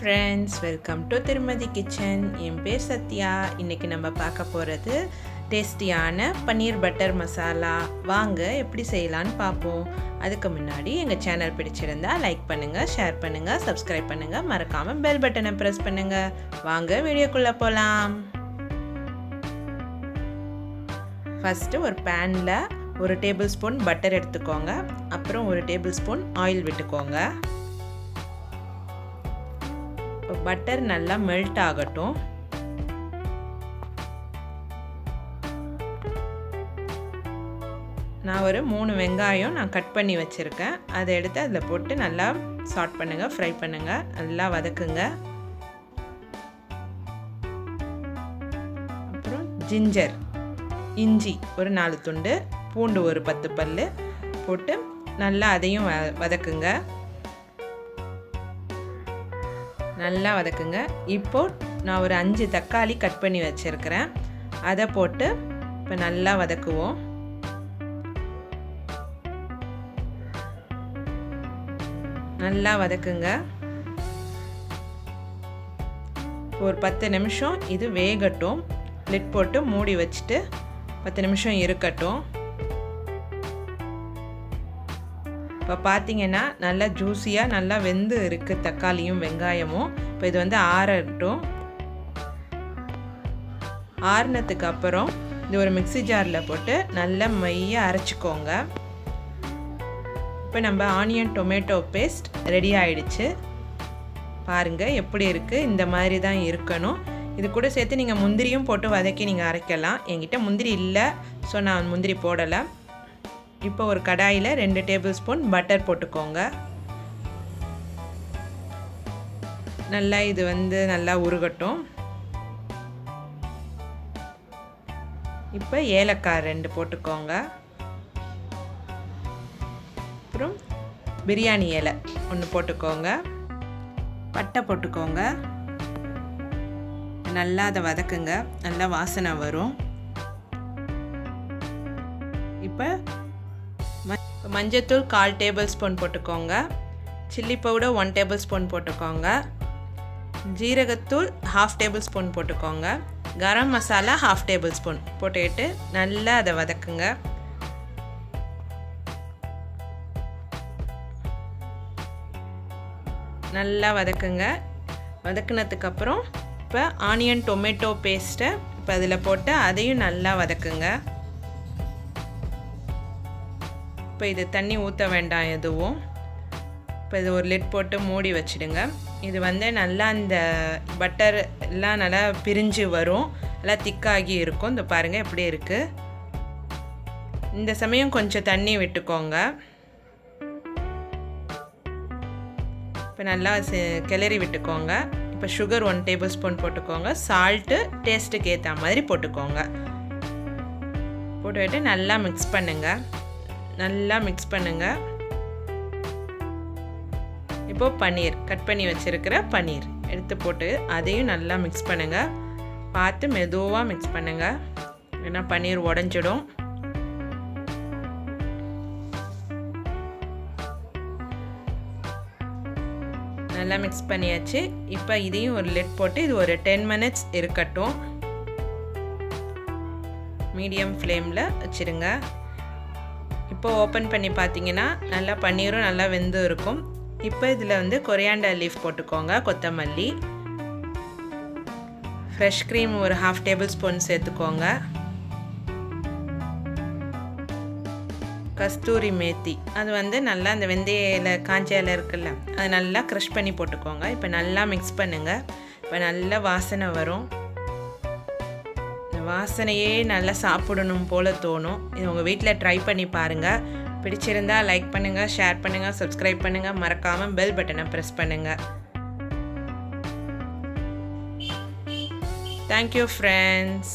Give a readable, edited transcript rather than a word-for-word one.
friends, welcome to Thirumathi Kitchen. என் பேர் சத்யா. இன்னைக்கு நம்ம பார்க்க போகிறது டேஸ்டியான பன்னீர் பட்டர் மசாலா. வாங்க எப்படி செய்யலான்னு பார்ப்போம். அதுக்கு முன்னாடி எங்கள் சேனல் பிடிச்சிருந்தா லைக் பண்ணுங்கள், ஷேர் பண்ணுங்கள், சப்ஸ்கிரைப் பண்ணுங்கள், மறக்காமல் பெல் பட்டனை ப்ரெஸ் பண்ணுங்கள். வாங்க வீடியோக்குள்ளே போகலாம். ஃபஸ்ட்டு ஒரு பேனில் 1 டேபிள் ஸ்பூன் பட்டர் எடுத்துக்கோங்க. அப்புறம் 1 டேபிள் ஸ்பூன் ஆயில் விட்டுக்கோங்க. பட்டர் நல்லா மெல்ட் ஆகட்டும். நான் ஒரு 3 வெங்காயம் கட் பண்ணி வச்சுருக்கேன். அதை எடுத்து அதில் போட்டு நல்லா சாட் பண்ணுங்கள், ஃப்ரை பண்ணுங்கள், நல்லா வதக்குங்க. அப்புறம் ஜிஞ்சர், இஞ்சி ஒரு 4 துண்டு, பூண்டு ஒரு 10 பல் போட்டு நல்லா அதையும் வதக்குங்க. நல்லா வதக்குங்க. இப்போது நான் ஒரு 5 தக்காளி கட் பண்ணி வச்சுருக்கிறேன். அதை போட்டு இப்போ நல்லா வதக்குவோம். நல்லா வதக்குங்க. ஒரு 10 நிமிஷம் இது வேகட்டும். லிட் போட்டு மூடி வச்சுட்டு 10 நிமிஷம் இருக்கட்டும். இப்போ பார்த்தீங்கன்னா நல்லா ஜூஸியாக நல்லா வெந்து இருக்குது தக்காளியும் வெங்காயமும். இப்போ இது ஆறட்டும். ஆறுனதுக்கு அப்புறம் இது ஒரு மிக்ஸி ஜாரில் போட்டு நல்லா மையாக அரைச்சிக்கோங்க. இப்போ நம்ம ஆனியன் டொமேட்டோ பேஸ்ட் ரெடி ஆகிடுச்சு. பாருங்கள் எப்படி இருக்குது. இந்த மாதிரி தான் இருக்கணும். இது கூட சேர்த்து நீங்கள் முந்திரியும் போட்டு வதக்கி நீங்கள் அரைக்கலாம். என்கிட்ட முந்திரி இல்லை, ஸோ நான் முந்திரி போடலை. இப்போ ஒரு கடாயில் 2 டேபிள் ஸ்பூன் பட்டர் போட்டுக்கோங்க. நல்லா இது நல்லா உருகட்டும். இப்போ ஏலக்காய் 2 போட்டுக்கோங்க. அப்புறம் பிரியாணி இலை 1 போட்டுக்கோங்க. பட்டை போட்டுக்கோங்க. நல்லா அதை வதக்குங்க. நல்லா வாசனை வரும். இப்போ மஞ்சத்தூள் 1/4 டேபிள் ஸ்பூன் போட்டுக்கோங்க. சில்லி பவுடர் 1 டேபிள் ஸ்பூன் போட்டுக்கோங்க. ஜீரகத்தூள் 1/2 டேபிள் ஸ்பூன் போட்டுக்கோங்க. கரம் மசாலா 1/2 டேபிள் ஸ்பூன் போட்டுக்கிட்டு நல்லா அதை வதக்குங்க. நல்லா வதக்குங்க. வதக்குனதுக்கப்புறம் இப்போ ஆனியன் டொமேட்டோ பேஸ்ட்டை இப்போ அதில் போட்டு அதையும் நல்லா வதக்குங்க. இப்போ இது தண்ணி ஊற்ற வேண்டாம் எதுவும். இப்போ இது ஒரு லிட் போட்டு மூடி வச்சிடுங்க. இது நல்லா அந்த பட்டர் எல்லாம் நல்லா பிரிஞ்சு வரும், நல்லா திக்காகி இருக்கும். இந்த பாருங்கள் எப்படி இருக்குது. இந்த சமயம் கொஞ்சம் தண்ணி விட்டுக்கோங்க. இப்போ நல்லா கிளறி விட்டுக்கோங்க. இப்போ சுகர் 1 டேபிள் ஸ்பூன் போட்டுக்கோங்க. சால்ட்டு டேஸ்ட்டுக்கு ஏற்ற மாதிரி போட்டுக்கோங்க. போட்டுக்கிட்டு நல்லா மிக்ஸ் பண்ணுங்கள். நல்லா மிக்ஸ் பண்ணுங்கள். இப்போது பன்னீர் கட் பண்ணி வச்சுருக்கிற பன்னீர் எடுத்து போட்டு அதையும் நல்லா மிக்ஸ் பண்ணுங்கள். பார்த்து மெதுவாக மிக்ஸ் பண்ணுங்கள், ஏன்னா பன்னீர் உடஞ்சிடும். நல்லா மிக்ஸ் பண்ணியாச்சு. இப்போ இதையும் ஒரு லிட் போட்டு இது ஒரு 10 மினிட்ஸ் இருக்கட்டும். மீடியம் ஃப்ளேமில் வச்சுருங்க. இப்போ ஓப்பன் பண்ணி பார்த்தீங்கன்னா நல்லா பன்னீரும் நல்லா வெந்து இருக்கும். இப்போ இதில் கொரியாண்டர் லீஃப் போட்டுக்கோங்க, கொத்தமல்லி, ஃப்ரெஷ் க்ரீம் ஒரு 1/2 டேபிள் ஸ்பூன் சேர்த்துக்கோங்க. கஸ்தூரி மேத்தி அது நல்லா அந்த வெந்தய இலை, காஞ்ச இலை இருக்குல்ல, அது நல்லா க்ரஷ் பண்ணி போட்டுக்கோங்க. இப்போ நல்லா மிக்ஸ் பண்ணுங்கள். இப்போ நல்லா வாசனை வரும். வாசனையே நல்லா சாப்பிடணும் போல் தோணும். இது உங்கள் வீட்டில் ட்ரை பண்ணி பாருங்கள். பிடிச்சிருந்தா லைக் பண்ணுங்கள், ஷேர் பண்ணுங்கள், சப்ஸ்கிரைப் பண்ணுங்கள், மறக்காமல் பெல் பட்டனை ப்ரெஸ் பண்ணுங்கள். Thank you friends.